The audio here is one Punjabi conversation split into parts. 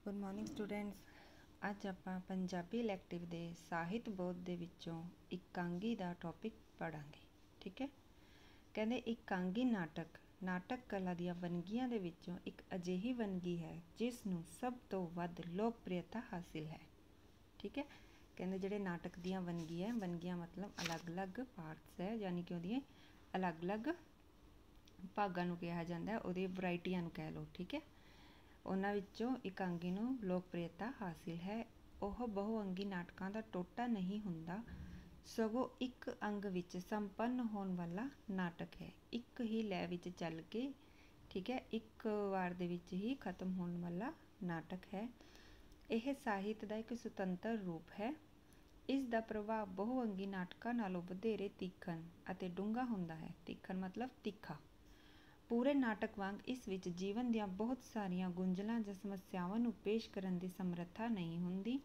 Good morning students. ਅੱਜ ਆਪਾਂ ਪੰਜਾਬੀ ਇਲੈਕਟਿਵ ਦੇ ਸਾਹਿਤ ਬੋਧ ਦੇ ਵਿੱਚੋਂ ਇਕਾਂਗੀ ਦਾ ਟੌਪਿਕ ਪੜ੍ਹਾਂਗੇ। ਠੀਕ ਹੈ। ਕਹਿੰਦੇ ਇਕਾਂਗੀ ਨਾਟਕ ਕਲਾ ਦੀਆਂ ਵੰਨਗੀਆਂ ਦੇ ਵਿੱਚੋਂ ਇੱਕ ਅਜਿਹੀ ਵੰਨਗੀ ਹੈ ਜਿਸ ਨੂੰ ਸਭ ਤੋਂ ਵੱਧ ਲੋਕਪ੍ਰਿਅਤਾ ਹਾਸਿਲ ਹੈ। ਠੀਕ ਹੈ। ਕਹਿੰਦੇ ਜਿਹੜੇ ਨਾਟਕ ਦੀਆਂ ਵੰਨਗੀਆਂ ਮਤਲਬ ਅਲੱਗ-ਅਲੱਗ ਪਾਰਟਸ ਹੈ, ਯਾਨੀ ਕਿ ਉਹਦੀਆਂ ਅਲੱਗ-ਅਲੱਗ ਭਾਗਾਂ ਨੂੰ ਕਿਹਾ ਜਾਂਦਾ, ਉਹਦੀ ਵਰਾਇਟੀਆਂ ਨੂੰ ਕਹਿ ਲਓ। ਠੀਕ ਹੈ। ਉਹਨਾਂ ਵਿੱਚੋਂ ਇਕਾਂਗੀ ਨੂੰ ਲੋਕਪ੍ਰਿਅਤਾ ਹਾਸਿਲ ਹੈ। ਉਹ ਬਹੁਅੰਗੀ ਨਾਟਕਾਂ ਦਾ ਟੋਟਾ ਨਹੀਂ ਹੁੰਦਾ, ਸਗੋਂ ਇੱਕ ਅੰਗ ਵਿੱਚ ਸੰਪੰਨ ਹੋਣ ਵਾਲਾ ਨਾਟਕ ਹੈ। ਇੱਕ ਹੀ ਲੈਅ ਵਿੱਚ ਚੱਲ ਕੇ, ਠੀਕ ਹੈ, ਇੱਕ ਵਾਰ ਦੇ ਵਿੱਚ ਹੀ ਖਤਮ ਹੋਣ ਵਾਲਾ ਨਾਟਕ ਹੈ। ਇਹ ਸਾਹਿਤ ਦਾ ਇੱਕ ਸੁਤੰਤਰ ਰੂਪ ਹੈ। ਇਸ ਦਾ ਪ੍ਰਭਾਵ ਬਹੁਅੰਗੀ ਨਾਟਕਾਂ ਨਾਲੋਂ ਵਧੇਰੇ ਤੀਖਣ ਅਤੇ ਡੂੰਘਾ ਹੁੰਦਾ ਹੈ। ਤੀਖਣ ਮਤਲਬ ਤਿੱਖਾ। ਪੂਰੇ ਨਾਟਕ ਵਾਂਗ ਇਸ ਵਿੱਚ ਜੀਵਨ ਦੀਆਂ ਬਹੁਤ ਸਾਰੀਆਂ ਗੁੰਝਲਾਂ ਜਾਂ ਸਮੱਸਿਆਵਾਂ ਨੂੰ ਪੇਸ਼ ਕਰਨ ਦੀ ਸਮਰੱਥਾ ਨਹੀਂ ਹੁੰਦੀ,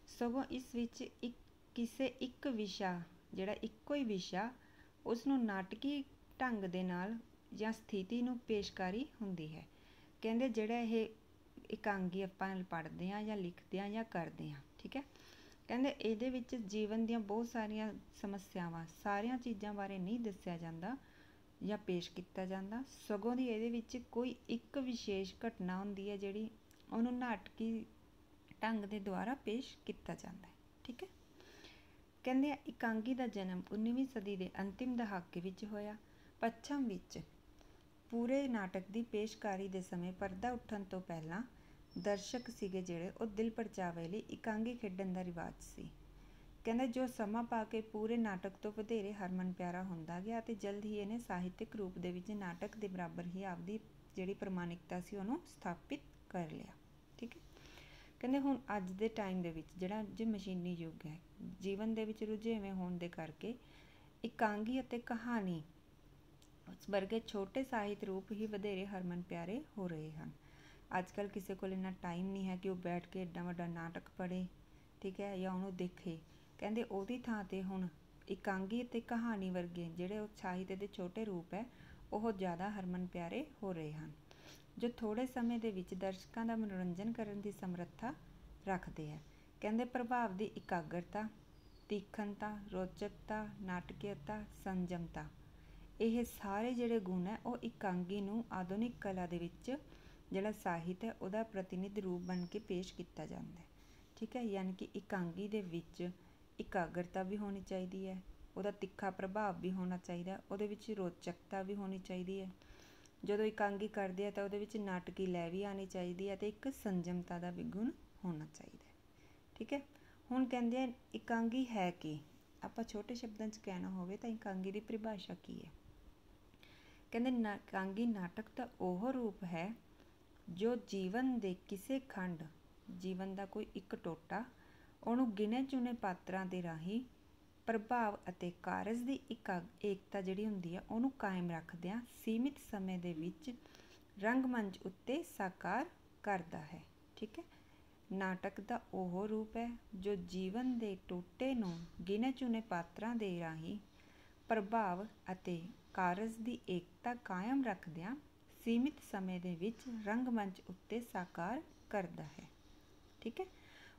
ਸਗੋਂ ਇਸ ਵਿੱਚ ਕਿਸੇ ਇੱਕ ਵਿਸ਼ਾ, ਜਿਹੜਾ ਇੱਕੋ ਹੀ ਵਿਸ਼ਾ, ਉਸ ਨੂੰ ਨਾਟਕੀ ਢੰਗ ਦੇ ਨਾਲ ਜਾਂ ਸਥਿਤੀ ਨੂੰ ਪੇਸ਼ਕਾਰੀ ਹੁੰਦੀ ਹੈ। ਕਹਿੰਦੇ ਜਿਹੜਾ ਇਹ ਇਕਾਂਗੀ ਆਪਾਂ ਪੜ੍ਹਦੇ ਹਾਂ ਜਾਂ ਲਿਖਦੇ ਹਾਂ ਜਾਂ ਕਰਦੇ ਹਾਂ, ਠੀਕ ਹੈ, ਕਹਿੰਦੇ ਇਹਦੇ ਵਿੱਚ ਜੀਵਨ ਦੀਆਂ ਬਹੁਤ ਸਾਰੀਆਂ ਸਮੱਸਿਆਵਾਂ, ਸਾਰੀਆਂ ਚੀਜ਼ਾਂ ਬਾਰੇ ਨਹੀਂ ਦੱਸਿਆ ਜਾਂਦਾ ਜਾਂ ਪੇਸ਼ ਕੀਤਾ ਜਾਂਦਾ, ਸਗੋਂ ਦੀ ਇਹਦੇ ਵਿੱਚ ਕੋਈ ਇੱਕ ਵਿਸ਼ੇਸ਼ ਘਟਨਾ ਹੁੰਦੀ ਹੈ ਜਿਹੜੀ ਉਹਨੂੰ ਨਾਟਕੀ ਢੰਗ ਦੇ ਦੁਆਰਾ ਪੇਸ਼ ਕੀਤਾ ਜਾਂਦਾ ਹੈ। ਠੀਕ ਹੈ। ਕਹਿੰਦੇ ਇਕਾਂਗੀ ਦਾ ਜਨਮ 19ਵੀਂ ਸਦੀ ਦੇ ਅੰਤਿਮ ਦਹਾਕੇ ਵਿੱਚ ਹੋਇਆ। ਪੱਛਮ ਵਿੱਚ ਪੂਰੇ ਨਾਟਕ ਦੀ ਪੇਸ਼ਕਾਰੀ ਦੇ ਸਮੇਂ ਪਰਦਾ ਉੱਠਣ ਤੋਂ ਪਹਿਲਾਂ ਦਰਸ਼ਕ ਸੀਗੇ ਜਿਹੜੇ, ਉਹ ਦਿਲ ਪਰਚਾਵੇ ਲਈ ਇਕਾਂਗੀ ਖੇਡਣ ਦਾ ਰਿਵਾਜ ਸੀ। ਕਹਿੰਦੇ ਜੋ ਸਮਾਂ ਪਾ ਕੇ ਪੂਰੇ ਨਾਟਕ ਤੋਂ ਵਧੇਰੇ ਹਰਮਨ ਪਿਆਰਾ ਹੁੰਦਾ ਗਿਆ ਅਤੇ ਜਲਦ ਹੀ ਇਹਨੇ ਸਾਹਿਤਕ ਰੂਪ ਦੇ ਵਿੱਚ ਨਾਟਕ ਦੇ ਬਰਾਬਰ ਹੀ ਆਪਦੀ ਜਿਹੜੀ ਪ੍ਰਮਾਣਿਕਤਾ ਸੀ ਉਹਨੂੰ ਸਥਾਪਿਤ ਕਰ ਲਿਆ। ਠੀਕ ਹੈ। ਕਹਿੰਦੇ ਹੁਣ ਅੱਜ ਦੇ ਟਾਈਮ ਦੇ ਵਿੱਚ ਜਿਹੜਾ ਮਸ਼ੀਨੀ ਯੁੱਗ ਹੈ, ਜੀਵਨ ਦੇ ਵਿੱਚ ਰੁਝੇਵੇਂ ਹੋਣ ਦੇ ਕਰਕੇ ਇਕਾਂਗੀ ਅਤੇ ਕਹਾਣੀ ਵਰਗੇ ਛੋਟੇ ਸਾਹਿਤ ਰੂਪ ਹੀ ਵਧੇਰੇ ਹਰਮਨ ਪਿਆਰੇ ਹੋ ਰਹੇ ਹਨ। ਅੱਜ ਕੱਲ੍ਹ ਕਿਸੇ ਕੋਲ ਇੰਨਾ ਟਾਈਮ ਨਹੀਂ ਹੈ ਕਿ ਉਹ ਬੈਠ ਕੇ ਐਡਾ ਵੱਡਾ ਨਾਟਕ ਪੜ੍ਹੇ, ਠੀਕ ਹੈ, ਜਾਂ ਉਹਨੂੰ ਦੇਖੇ। ਕਹਿੰਦੇ ਉਹਦੀ ਥਾਂ 'ਤੇ ਹੁਣ ਇਕਾਂਗੀ ਅਤੇ ਕਹਾਣੀ ਵਰਗੇ ਜਿਹੜੇ ਉਹ ਸਾਹਿਤ ਦੇ ਛੋਟੇ ਰੂਪ ਹੈ, ਉਹ ਜ਼ਿਆਦਾ ਹਰਮਨ ਪਿਆਰੇ ਹੋ ਰਹੇ ਹਨ, ਜੋ ਥੋੜ੍ਹੇ ਸਮੇਂ ਦੇ ਵਿੱਚ ਦਰਸ਼ਕਾਂ ਦਾ ਮਨੋਰੰਜਨ ਕਰਨ ਦੀ ਸਮਰੱਥਾ ਰੱਖਦੇ ਹੈ। ਕਹਿੰਦੇ ਪ੍ਰਭਾਵ ਦੀ ਇਕਾਗਰਤਾ, ਤੀਖਣਤਾ, ਰੋਚਕਤਾ, ਨਾਟਕੀਅਤਾ, ਸੰਜਮਤਾ, ਇਹ ਸਾਰੇ ਜਿਹੜੇ ਗੁਣ ਹੈ ਉਹ ਇਕਾਂਗੀ ਨੂੰ ਆਧੁਨਿਕ ਕਲਾ ਦੇ ਵਿੱਚ ਜਿਹੜਾ ਸਾਹਿਤ ਹੈ ਉਹਦਾ ਪ੍ਰਤੀਨਿਧ ਰੂਪ ਬਣ ਕੇ ਪੇਸ਼ ਕੀਤਾ ਜਾਂਦਾ ਹੈ। ਠੀਕ ਹੈ। ਯਾਨੀ ਕਿ ਇਕਾਂਗੀ ਦੇ ਵਿੱਚ ਇਕਾਗਰਤਾ ਵੀ ਹੋਣੀ ਚਾਹੀਦੀ ਹੈ, ਉਹਦਾ ਤਿੱਖਾ ਪ੍ਰਭਾਵ ਵੀ ਹੋਣਾ ਚਾਹੀਦਾ, ਉਹਦੇ ਵਿੱਚ ਰੋਚਕਤਾ ਵੀ ਹੋਣੀ ਚਾਹੀਦੀ ਹੈ। ਜਦੋਂ ਇਕਾਂਗੀ ਕਰਦੇ ਆ ਤਾਂ ਉਹਦੇ ਵਿੱਚ ਨਾਟਕੀ ਲੈ ਵੀ ਆਉਣੀ ਚਾਹੀਦੀ ਹੈ ਅਤੇ ਇੱਕ ਸੰਜਮਤਾ ਦਾ ਵੀ ਗੁਣ ਹੋਣਾ ਚਾਹੀਦਾ ਹੈ। ਠੀਕ ਹੈ। ਹੁਣ ਕਹਿੰਦੇ ਆ ਇਕਾਂਗੀ ਹੈ ਕੀ? ਆਪਾਂ ਛੋਟੇ ਸ਼ਬਦਾਂ 'ਚ ਕਹਿਣਾ ਹੋਵੇ ਤਾਂ ਇਕਾਂਗੀ ਦੀ ਪਰਿਭਾਸ਼ਾ ਕੀ ਹੈ? ਕਹਿੰਦੇ ਇਕਾਂਗੀ ਨਾਟਕ ਦਾ ਉਹ ਰੂਪ ਹੈ ਜੋ ਜੀਵਨ ਦੇ ਕਿਸੇ ਖੰਡ, ਜੀਵਨ ਦਾ ਕੋਈ ਇੱਕ ਟੋਟਾ, ਉਹਨੂੰ ਗਿਣੇ ਚੁਣੇ ਪਾਤਰਾਂ ਦੇ ਰਾਹੀਂ ਪ੍ਰਭਾਵ ਅਤੇ ਕਾਰਜ ਦੀ ਏਕਤਾ ਜਿਹੜੀ ਹੁੰਦੀ ਹੈ ਉਹਨੂੰ ਕਾਇਮ ਰੱਖਦਿਆਂ ਸੀਮਿਤ ਸਮੇਂ ਦੇ ਵਿੱਚ ਰੰਗਮੰਚ ਉੱਤੇ ਸਾਕਾਰ ਕਰਦਾ ਹੈ। ਠੀਕ ਹੈ। ਨਾਟਕ ਦਾ ਉਹ ਰੂਪ ਹੈ ਜੋ ਜੀਵਨ ਦੇ ਟੋਟੇ ਨੂੰ ਗਿਣੇ ਚੁਣੇ ਪਾਤਰਾਂ ਦੇ ਰਾਹੀਂ ਪ੍ਰਭਾਵ ਅਤੇ ਕਾਰਜ ਦੀ ਏਕਤਾ ਕਾਇਮ ਰੱਖਦਿਆਂ ਸੀਮਿਤ ਸਮੇਂ ਦੇ ਵਿੱਚ ਰੰਗਮੰਚ ਉੱਤੇ ਸਾਕਾਰ ਕਰਦਾ ਹੈ। ਠੀਕ ਹੈ।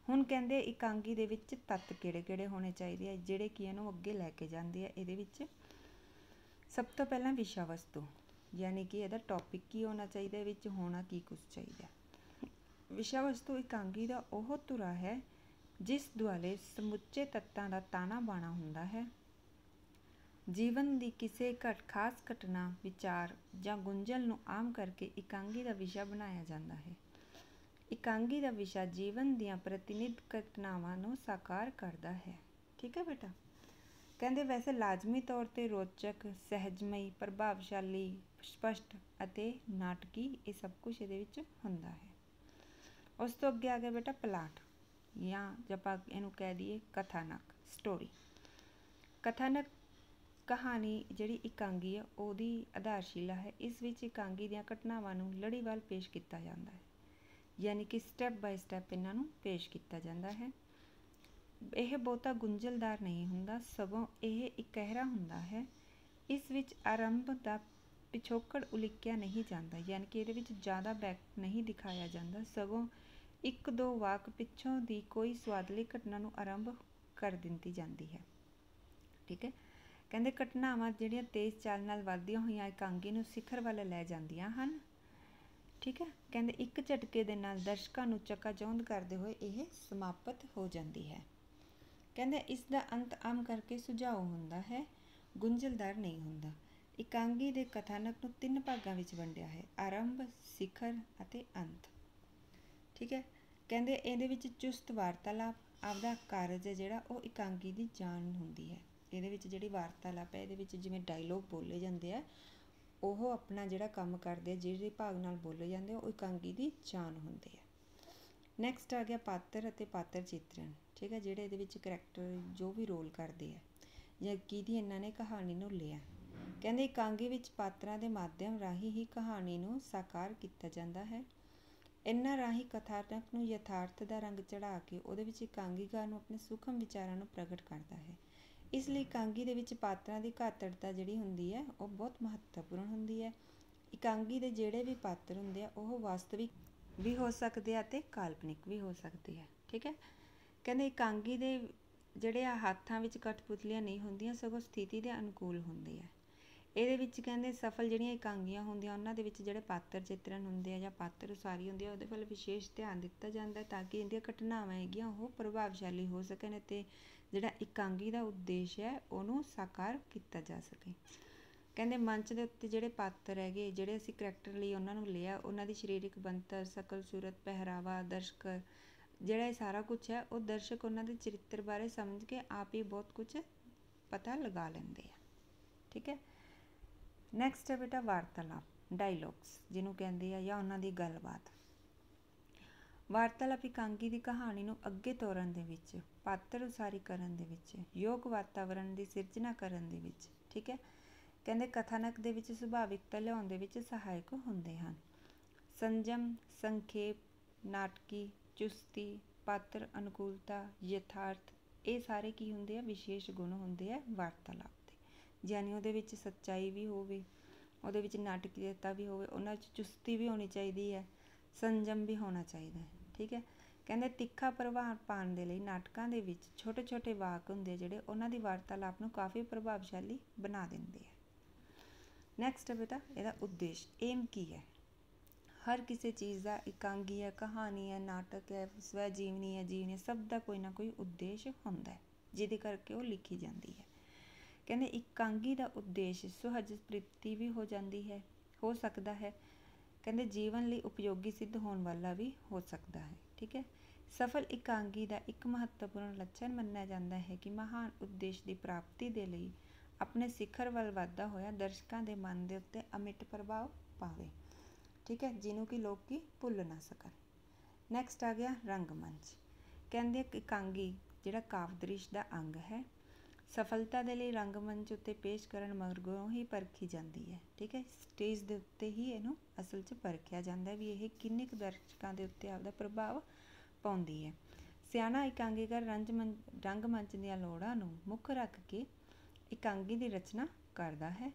ਹੁਣ ਕਹਿੰਦੇ ਇਕਾਂਗੀ ਦੇ ਵਿੱਚ ਤੱਤ ਕਿਹੜੇ ਹੋਣੇ ਚਾਹੀਦੇ ਆ ਜਿਹੜੇ ਕਿ ਇਹਨੂੰ ਅੱਗੇ ਲੈ ਕੇ ਜਾਂਦੇ ਆ। ਇਹਦੇ ਵਿੱਚ ਸਭ ਤੋਂ ਪਹਿਲਾਂ ਵਿਸ਼ਾ ਵਸਤੂ, ਯਾਨੀ ਕਿ ਇਹਦਾ ਟੌਪਿਕ ਕੀ ਹੋਣਾ ਚਾਹੀਦਾ, ਵਿੱਚ ਹੋਣਾ ਕੀ ਕੁਝ ਚਾਹੀਦਾ। ਵਿਸ਼ਾ ਵਸਤੂ ਇਕਾਂਗੀ ਦਾ ਉਹ ਧੁਰਾ ਹੈ ਜਿਸ ਦੁਆਲੇ ਸਮੁੱਚੇ ਤੱਤਾਂ ਦਾ ਤਾਣਾ ਬਾਣਾ ਹੁੰਦਾ ਹੈ। ਜੀਵਨ ਦੀ ਕਿਸੇ ਖਾਸ ਘਟਨਾ, ਵਿਚਾਰ ਜਾਂ ਗੁੰਝਲ ਨੂੰ ਆਮ ਕਰਕੇ ਇਕਾਂਗੀ ਦਾ ਵਿਸ਼ਾ ਬਣਾਇਆ ਜਾਂਦਾ ਹੈ। ਇਕਾਂਗੀ ਦਾ ਵਿਸ਼ਾ ਜੀਵਨ ਦੀਆਂ ਪ੍ਰਤੀਨਿਧ ਘਟਨਾਵਾਂ ਨੂੰ ਸਾਕਾਰ ਕਰਦਾ ਹੈ। ਠੀਕ ਹੈ ਬੇਟਾ। ਕਹਿੰਦੇ ਵੈਸੇ ਲਾਜ਼ਮੀ ਤੌਰ 'ਤੇ ਰੋਚਕ, ਸਹਿਜਮਈ, ਪ੍ਰਭਾਵਸ਼ਾਲੀ, ਸਪਸ਼ਟ ਅਤੇ ਨਾਟਕੀ, ਇਹ ਸਭ ਕੁਝ ਇਹਦੇ ਵਿੱਚ ਹੁੰਦਾ ਹੈ। ਉਸ ਤੋਂ ਅੱਗੇ ਆ ਗਿਆ ਬੇਟਾ ਪਲਾਟ, ਜਾਂ ਜੇ ਆਪਾਂ ਇਹਨੂੰ ਕਹਿ ਦਈਏ ਕਥਾਨਕ, ਸਟੋਰੀ। ਕਥਾਨਕ ਕਹਾਣੀ ਜਿਹੜੀ ਇਕਾਂਗੀ ਹੈ ਉਹਦੀ ਆਧਾਰਸ਼ਿਲਾ ਹੈ। ਇਸ ਵਿੱਚ ਇਕਾਂਗੀ ਦੀਆਂ ਘਟਨਾਵਾਂ ਨੂੰ ਲੜੀਵਾਰ ਪੇਸ਼ ਕੀਤਾ ਜਾਂਦਾ ਹੈ, ਯਾਨੀ ਕਿ ਸਟੈਪ ਬਾਏ ਸਟੈਪ ਇਹਨਾਂ ਨੂੰ ਪੇਸ਼ ਕੀਤਾ ਜਾਂਦਾ ਹੈ। ਇਹ ਬਹੁਤਾ ਗੁੰਝਲਦਾਰ ਨਹੀਂ ਹੁੰਦਾ, ਸਗੋਂ ਇਹ ਇਕਹਿਰਾ ਹੁੰਦਾ ਹੈ। ਇਸ ਵਿੱਚ ਆਰੰਭ ਦਾ ਪਿਛੋਕੜ ਉਲੀਕਿਆ ਨਹੀਂ ਜਾਂਦਾ, ਯਾਨੀ ਕਿ ਇਹਦੇ ਵਿੱਚ ਜ਼ਿਆਦਾ ਬੈਕ ਨਹੀਂ ਦਿਖਾਇਆ ਜਾਂਦਾ, ਸਗੋਂ ਇੱਕ ਦੋ ਵਾਕ ਪਿੱਛੋਂ ਦੀ ਕੋਈ ਸਵਾਦਲੀ ਘਟਨਾ ਨੂੰ ਆਰੰਭ ਕਰ ਦਿੱਤੀ ਜਾਂਦੀ ਹੈ। ਠੀਕ ਹੈ, ਕਹਿੰਦੇ ਘਟਨਾਵਾਂ ਜਿਹੜੀਆਂ ਤੇਜ਼ ਚਾਲ ਨਾਲ ਵੱਧਦੀਆਂ ਹੋਈਆਂ ਇਕਾਂਗੀ ਨੂੰ ਸਿਖਰ ਵੱਲ ਲੈ ਜਾਂਦੀਆਂ ਹਨ। ਠੀਕ ਹੈ, ਕਹਿੰਦੇ ਇੱਕ ਝਟਕੇ ਦੇ ਨਾਲ ਦਰਸ਼ਕਾਂ ਨੂੰ ਚਕਾਚੌਂਧ ਕਰਦੇ ਹੋਏ ਇਹ ਸਮਾਪਤ ਹੋ ਜਾਂਦੀ ਹੈ। ਕਹਿੰਦੇ ਇਸ ਦਾ ਅੰਤ ਆਮ ਕਰਕੇ ਸੁਝਾਊ ਹੁੰਦਾ ਹੈ, ਗੁੰਝਲਦਾਰ ਨਹੀਂ ਹੁੰਦਾ। ਇਕਾਂਗੀ ਦੇ ਕਥਾਨਕ ਨੂੰ 3 ਭਾਗਾਂ ਵਿੱਚ ਵੰਡਿਆ ਹੈ, ਆਰੰਭ, ਸਿਖਰ ਅਤੇ ਅੰਤ। ਠੀਕ ਹੈ, ਕਹਿੰਦੇ ਇਹਦੇ ਵਿੱਚ ਚੁਸਤ ਵਾਰਤਾਲਾਪ, ਆਪਦਾ ਕਾਰਜ ਹੈ ਜਿਹੜਾ ਉਹ ਇਕਾਂਗੀ ਦੀ ਜਾਨ ਹੁੰਦੀ ਹੈ। ਇਹਦੇ ਵਿੱਚ ਜਿਹੜੀ ਵਾਰਤਾਲਾਪ ਹੈ, ਇਹਦੇ ਵਿੱਚ ਜਿਵੇਂ ਡਾਇਲੋਗ ਬੋਲੇ ਜਾਂਦੇ ਆ, ਉਹ ਆਪਣਾ ਜਿਹੜਾ ਕੰਮ ਕਰਦੇ ਆ, ਜਿਹੜੇ ਭਾਗ ਨਾਲ ਬੋਲੇ ਜਾਂਦੇ ਆ, ਉਹ ਇਕਾਂਗੀ ਦੀ ਜਾਨ ਹੁੰਦੀ ਹੈ। ਨੈਕਸਟ ਆ ਗਿਆ ਪਾਤਰ ਅਤੇ ਪਾਤਰ ਚਿੱਤਰਨ। ਠੀਕ ਹੈ, ਜਿਹੜੇ ਇਹਦੇ ਵਿੱਚ ਕਰੈਕਟਰ ਜੋ ਵੀ ਰੋਲ ਕਰਦੇ ਆ ਜਾਂ ਕਿਹਦੀ ਇਹਨਾਂ ਨੇ ਕਹਾਣੀ ਨੂੰ ਲਿਆ। ਕਹਿੰਦੇ ਇਕਾਂਗੀ ਵਿੱਚ ਪਾਤਰਾਂ ਦੇ ਮਾਧਿਅਮ ਰਾਹੀਂ ਹੀ ਕਹਾਣੀ ਨੂੰ ਸਾਕਾਰ ਕੀਤਾ ਜਾਂਦਾ ਹੈ। ਇਹਨਾਂ ਰਾਹੀਂ ਕਥਾਨਕ ਨੂੰ ਯਥਾਰਥ ਦਾ ਰੰਗ ਚੜ੍ਹਾ ਕੇ ਉਹਦੇ ਵਿੱਚ ਇਕਾਂਗੀਕਾਰ ਨੂੰ ਆਪਣੇ ਸੂਖਮ ਵਿਚਾਰਾਂ ਨੂੰ ਪ੍ਰਗਟ ਕਰਦਾ ਹੈ। ਇਸ ਲਈ ਇਕਾਂਗੀ ਦੇ ਵਿੱਚ ਪਾਤਰਾਂ ਦੀ ਘਾਤੜਤਾ ਜਿਹੜੀ ਹੁੰਦੀ ਹੈ ਉਹ ਬਹੁਤ ਮਹੱਤਵਪੂਰਨ ਹੁੰਦੀ ਹੈ। ਇਕਾਂਗੀ ਦੇ ਜਿਹੜੇ ਵੀ ਪਾਤਰ ਹੁੰਦੇ ਆ ਉਹ ਵਾਸਤਵਿਕ ਵੀ ਹੋ ਸਕਦੇ ਆ ਅਤੇ ਕਾਲਪਨਿਕ ਵੀ ਹੋ ਸਕਦੇ ਆ। ਠੀਕ ਹੈ, ਕਹਿੰਦੇ ਇਕਾਂਗੀ ਦੇ ਜਿਹੜੇ ਆ ਹੱਥਾਂ ਵਿੱਚ ਕਠਪੁਤਲੀਆਂ ਨਹੀਂ ਹੁੰਦੀਆਂ, ਸਗੋਂ ਸਥਿਤੀ ਦੇ ਅਨੁਕੂਲ ਹੁੰਦੇ ਆ। ਇਹਦੇ ਵਿੱਚ ਕਹਿੰਦੇ ਸਫਲ ਜਿਹੜੀਆਂ ਇਕਾਂਗੀਆਂ ਹੁੰਦੀਆਂ ਉਹਨਾਂ ਦੇ ਵਿੱਚ ਜਿਹੜੇ ਪਾਤਰ ਚਿੱਤਰਨ ਹੁੰਦੇ ਆ ਜਾਂ ਪਾਤਰ ਉਸਾਰੀ ਹੁੰਦੀ ਆ ਉਹਦੇ ਵੱਲ ਵਿਸ਼ੇਸ਼ ਧਿਆਨ ਦਿੱਤਾ ਜਾਂਦਾ ਤਾਂ ਕਿ ਇਹਦੀਆਂ ਘਟਨਾਵਾਂ ਹੈਗੀਆਂ ਉਹ ਪ੍ਰਭਾਵਸ਼ਾਲੀ ਹੋ ਸਕਣ ਅਤੇ ਜਿਹੜਾ ਇਕਾਂਗੀ ਦਾ ਉਦੇਸ਼ ਹੈ ਉਹਨੂੰ ਸਾਕਾਰ ਕੀਤਾ ਜਾ ਸਕੇ। ਕਹਿੰਦੇ ਮੰਚ ਦੇ ਉੱਤੇ ਜਿਹੜੇ ਪਾਤਰ ਹੈਗੇ, ਜਿਹੜੇ ਅਸੀਂ ਕਰੈਕਟਰ ਲਈ ਉਹਨਾਂ ਨੂੰ ਲਿਆ, ਉਹਨਾਂ ਦੀ ਸਰੀਰਕ ਬਣਤਰ, ਸ਼ਕਲ ਸੂਰਤ, ਪਹਿਰਾਵਾ, ਦਰਸ਼ਕ, ਜਿਹੜਾ ਇਹ ਸਾਰਾ ਕੁਛ ਹੈ ਉਹ ਦਰਸ਼ਕ ਉਹਨਾਂ ਦੇ ਚਰਿੱਤਰ ਬਾਰੇ ਸਮਝ ਕੇ ਆਪ ਹੀ ਬਹੁਤ ਕੁਛ ਪਤਾ ਲਗਾ ਲੈਂਦੇ ਆ। ਠੀਕ ਹੈ, ਨੈਕਸਟ ਹੈ ਬੇਟਾ ਵਾਰਤਾਲਾਪ, ਡਾਇਲੋਗਸ ਜਿਹਨੂੰ ਕਹਿੰਦੇ ਆ, ਜਾਂ ਉਹਨਾਂ ਦੀ ਗੱਲਬਾਤ। ਵਾਰਤਾਲਾਪ ਇਕਾਂਗੀ ਦੀ ਕਹਾਣੀ ਨੂੰ ਅੱਗੇ ਤੋਰਨ ਦੇ ਵਿੱਚ, ਪਾਤਰ ਉਸਾਰੀ ਕਰਨ ਦੇ ਵਿੱਚ, ਯੋਗ ਵਾਤਾਵਰਣ ਦੀ ਸਿਰਜਣਾ ਕਰਨ ਦੇ ਵਿੱਚ, ਠੀਕ ਹੈ, ਕਹਿੰਦੇ ਕਥਾਨਕ ਦੇ ਵਿੱਚ ਸੁਭਾਵਿਕਤਾ ਲਿਆਉਣ ਦੇ ਵਿੱਚ ਸਹਾਇਕ ਹੁੰਦੇ ਹਨ। ਸੰਜਮ, ਸੰਖੇਪ, ਨਾਟਕੀ, ਚੁਸਤੀ, ਪਾਤਰ ਅਨੁਕੂਲਤਾ, ਯਥਾਰਥ, ਇਹ ਸਾਰੇ ਕੀ ਹੁੰਦੇ ਆ, ਵਿਸ਼ੇਸ਼ ਗੁਣ ਹੁੰਦੇ ਆ ਵਾਰਤਾਲਾਪ ਦੇ। ਯਾਨੀ ਉਹਦੇ ਵਿੱਚ ਸੱਚਾਈ ਵੀ ਹੋਵੇ, ਉਹਦੇ ਵਿੱਚ ਨਾਟਕੀਅਤਾ ਵੀ ਹੋਵੇ, ਉਹਨਾਂ 'ਚ ਚੁਸਤੀ ਵੀ ਹੋਣੀ ਚਾਹੀਦੀ ਹੈ, ਸੰਜਮ ਵੀ ਹੋਣਾ ਚਾਹੀਦਾ ਹੈ। ਠੀਕ ਹੈ, ਕਹਿੰਦੇ ਤਿੱਖਾ ਪ੍ਰਭਾਵ ਪਾਉਣ ਦੇ ਲਈ ਨਾਟਕਾਂ ਦੇ ਵਿੱਚ ਛੋਟੇ ਛੋਟੇ ਵਾਕ ਹੁੰਦੇ ਜਿਹੜੇ ਉਹਨਾਂ ਦੀ ਵਾਰਤਾਲਾਪ ਨੂੰ ਕਾਫੀ ਪ੍ਰਭਾਵਸ਼ਾਲੀ ਬਣਾ ਦਿੰਦੇ ਆ। ਨੈਕਸਟ ਹੈ ਬੇਟਾ ਇਹਦਾ ਉਦੇਸ਼, ਏਮ ਕੀ ਹੈ। ਹਰ ਕਿਸੇ ਚੀਜ਼ ਦਾ, ਇਕਾਂਗੀ ਹੈ, ਕਹਾਣੀ ਹੈ, ਨਾਟਕ ਹੈ, ਸਵੈ ਜੀਵਨੀ ਹੈ, ਜੀਵਨੀ, ਸਭ ਦਾ ਕੋਈ ਨਾ ਕੋਈ ਉਦੇਸ਼ ਹੁੰਦਾ ਹੈ ਜਿਹਦੇ ਕਰਕੇ ਉਹ ਲਿਖੀ ਜਾਂਦੀ ਹੈ। ਕਹਿੰਦੇ ਇਕਾਂਗੀ ਦਾ ਉਦੇਸ਼ ਸੁਹਜ ਪ੍ਰੀਤੀ ਵੀ ਹੋ ਸਕਦਾ ਹੈ। ਕਹਿੰਦੇ ਜੀਵਨ ਲਈ ਉਪਯੋਗੀ ਸਿੱਧ ਹੋਣ ਵਾਲਾ ਵੀ ਹੋ ਸਕਦਾ ਹੈ। ਠੀਕ ਹੈ, ਸਫਲ ਇਕਾਂਗੀ ਦਾ ਇੱਕ ਮਹੱਤਵਪੂਰਨ ਲੱਛਣ ਮੰਨਿਆ ਜਾਂਦਾ ਹੈ ਕਿ ਮਹਾਨ ਉਦੇਸ਼ ਦੀ ਪ੍ਰਾਪਤੀ ਦੇ ਲਈ ਆਪਣੇ ਸਿਖਰ ਵੱਲ ਵੱਧਦਾ ਹੋਇਆ ਦਰਸ਼ਕਾਂ ਦੇ ਮਨ ਦੇ ਉੱਤੇ ਅਮਿੱਟ ਪ੍ਰਭਾਵ ਪਾਵੇ। ਠੀਕ ਹੈ, ਜਿਹਨੂੰ ਕਿ ਲੋਕ ਭੁੱਲ ਨਾ ਸਕਣ। ਨੈਕਸਟ ਆ ਗਿਆ ਰੰਗਮੰਚ। ਕਹਿੰਦੇ ਇਕਾਂਗੀ ਜਿਹੜਾ ਕਾਵਿ-ਦ੍ਰਿਸ਼ ਦਾ ਅੰਗ ਹੈ, ਸਫਲਤਾ ਦੇ ਲਈ ਰੰਗਮੰਚ ਉੱਤੇ ਪੇਸ਼ ਕਰਨ ਮਗਰੋਂ ਹੀ ਪਰਖੀ ਜਾਂਦੀ ਹੈ। ਠੀਕ ਹੈ, ਸਟੇਜ ਦੇ ਉੱਤੇ ਹੀ ਇਹਨੂੰ ਅਸਲ 'ਚ ਪਰਖਿਆ ਜਾਂਦਾ ਵੀ ਇਹ ਕਿੰਨੇ ਕੁ ਦਰਸ਼ਕਾਂ ਦੇ ਉੱਤੇ ਆਪਦਾ ਪ੍ਰਭਾਵ ਪਾਉਂਦੀ ਹੈ। ਸਿਆਣਾ ਇਕਾਂਗੀਕਾਰ ਰੰਗਮੰਚ ਦੀਆਂ ਲੋੜਾਂ ਨੂੰ ਮੁੱਖ ਰੱਖ ਕੇ ਇਕਾਂਗੀ ਦੀ ਰਚਨਾ ਕਰਦਾ ਹੈ।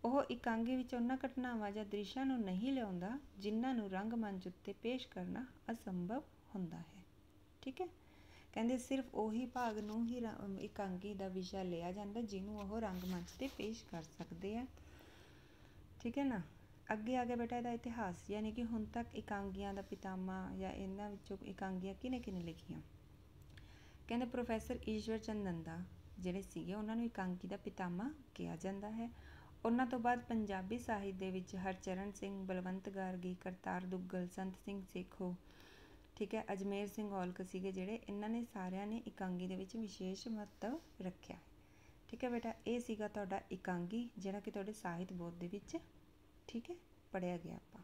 ਉਹ ਇਕਾਂਗੀ ਵਿੱਚ ਉਹਨਾਂ ਘਟਨਾਵਾਂ ਜਾਂ ਦ੍ਰਿਸ਼ਾਂ ਨੂੰ ਨਹੀਂ ਲਿਆਉਂਦਾ ਜਿਨ੍ਹਾਂ ਨੂੰ ਰੰਗਮੰਚ ਉੱਤੇ ਪੇਸ਼ ਕਰਨਾ ਅਸੰਭਵ ਹੁੰਦਾ ਹੈ। ਠੀਕ ਹੈ, ਕਹਿੰਦੇ ਸਿਰਫ ਉਹੀ ਭਾਗ ਨੂੰ ਹੀ ਇਕਾਂਗੀ ਦਾ ਵਿਸ਼ਾ ਲਿਆ ਜਾਂਦਾ ਜਿਹਨੂੰ ਉਹ ਰੰਗਮੰਚ 'ਤੇ ਪੇਸ਼ ਕਰ ਸਕਦੇ ਆ। ਠੀਕ ਹੈ ਨਾ, ਅੱਗੇ ਆ ਗਿਆ ਬੇਟਾ ਇਹਦਾ ਇਤਿਹਾਸ, ਯਾਨੀ ਕਿ ਹੁਣ ਤੱਕ ਇਕਾਂਗੀਆਂ ਦਾ ਪਿਤਾਮਾ ਜਾਂ ਇਹਨਾਂ ਵਿੱਚੋਂ ਇਕਾਂਗੀਆਂ ਕਿਹਨੇ ਲਿਖੀਆਂ। ਕਹਿੰਦੇ ਪ੍ਰੋਫੈਸਰ ਈਸ਼ਵਰ ਚੰਦ ਨੰਦਾ ਜਿਹੜੇ ਸੀਗੇ ਉਹਨਾਂ ਨੂੰ ਇਕਾਂਗੀ ਦਾ ਪਿਤਾਮਾ ਕਿਹਾ ਜਾਂਦਾ ਹੈ। ਉਹਨਾਂ ਤੋਂ ਬਾਅਦ ਪੰਜਾਬੀ ਸਾਹਿਤ ਦੇ ਵਿੱਚ ਹਰਚਰਨ ਸਿੰਘ, ਬਲਵੰਤ ਗਾਰਗੀ, ਕਰਤਾਰ ਦੁੱਗਲ, ਸੰਤ ਸਿੰਘ ਸੇਖੋਂ, ਠੀਕ ਹੈ, ਅਜਮੇਰ ਸਿੰਘ ਔਲਖ ਸੀਗੇ ਜਿਹੜੇ, ਇਹਨਾਂ ਨੇ ਸਾਰਿਆਂ ਨੇ ਇਕਾਂਗੀ ਦੇ ਵਿੱਚ ਵਿਸ਼ੇਸ਼ ਮਹੱਤਵ ਰੱਖਿਆ। ਠੀਕ ਹੈ ਬੇਟਾ, ਇਹ ਸੀਗਾ ਤੁਹਾਡਾ ਇਕਾਂਗੀ ਜਿਹੜਾ ਕਿ ਤੁਹਾਡੇ ਸਾਹਿਤ ਬੋਧ ਦੇ ਵਿੱਚ, ਠੀਕ ਹੈ, ਪੜ੍ਹਿਆ ਗਿਆ ਆਪਾਂ।